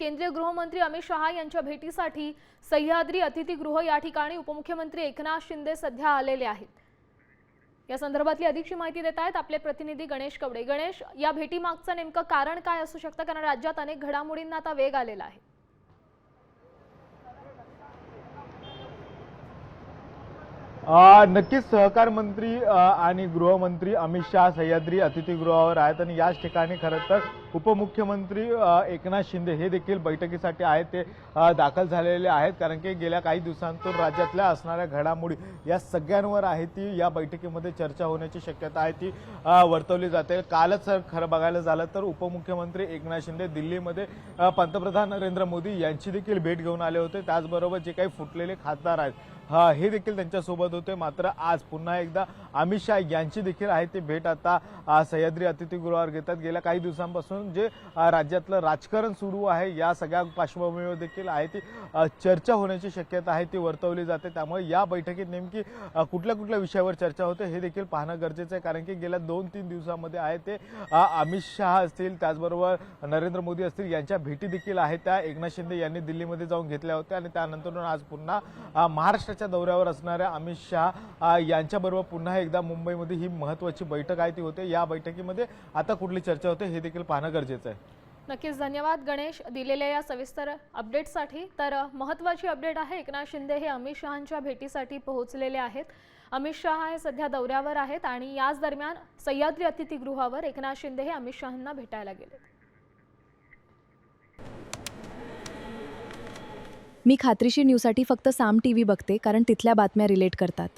केंद्रीय गृहमंत्री अमित शहा यांच्या भेटीसाठी सह्याद्री अतिथीगृह या ठिकाणी उपमुख्यमंत्री एकनाथ शिंदे सध्या आलेले आहेत। या संदर्भातली अधिकची माहिती देत आहेत आपले प्रतिनिधी गणेश कवडे। गणेश, या भेटीमागचं नेमकं कारण काय असू शकतं, कारण राज्यात अनेक घडामोडींना आता वेग आलेला आहे। नक्कीच सहकार मंत्री आणि गृहमंत्री अमित शहा सह्याद्री अतिथीगृहावर आहेत आणि याच ठिकाणी खरं तर उपमुख्यमंत्री एकनाथ शिंदे हे देखील बैठकीसाठी आहेत ते दाखल झालेले आहेत, कारण की गेल्या काही दिवसांतून राज्यातल्या असणाऱ्या घडामोडी या सगळ्यांवर आहे ती या बैठकीमध्ये चर्चा होण्याची शक्यता आहे ती वर्तवली जाते। कालच खरं बघायला झालं तर उपमुख्यमंत्री एकनाथ शिंदे दिल्लीमध्ये पंतप्रधान नरेंद्र मोदी यांची देखील भेट घेऊन आले होते। त्याचबरोबर जे काही फुटलेले खासदार आहेत हे देखील त्यांच्यासोबत होते। मात्र आज पुन्हा एकदा अमित शहा यांची देखील आहे ती भेट आता सह्याद्री अतिथीगृहावर घेतात। गेल्या काही दिवसांपासून जे राज्यातलं राजकारण सुरू आहे या सगळ्या पार्श्वभूमीवर देखील आहे ती चर्चा होण्याची शक्यता आहे ती वर्तवली जाते। त्यामुळे या बैठकीत नेमकी कुठल्या कुठल्या विषयावर चर्चा होते हे देखील पाहणं गरजेचं आहे, कारण की गेल्या 2-3 दिवसांमध्ये आहे ते अमित शहा असतील त्याचबरोबर नरेंद्र मोदी असतील यांच्या भेटी देखील आहेत त्या एकनाथ शिंदे यांनी दिल्लीमध्ये जाऊन घेतल्या होत्या आणि त्यानंतर आज पुन्हा महाराष्ट्राच्या दौऱ्यावर असणाऱ्या अमित शहा यांच्याबरोबर पुन्हा एकदा मुंबईमध्ये ही महत्त्वाची बैठक आहे ती होते। या बैठकीमध्ये आता कुठली चर्चा होते हे देखील पाहणं गरजेचं आहे। नक्कीच धन्यवाद गणेश दिलेल्या या सविस्तर अपडेटसाठी। तर महत्त्वाची अपडेट आहे, एकनाथ शिंदे हे अमित शहांच्या भेटीसाठी पोहोचलेले आहेत। अमित शहा हे सध्या दौऱ्यावर आहेत आणि याच दरम्यान सह्याद्री अतिथीगृहावर एकनाथ शिंदे हे अमित शहांना भेटायला गेले। मी खात्रीशीर न्यूजसाठी फक्त साम टीव्ही बघते, कारण तिथल्या बातम्या रिलेट करतात।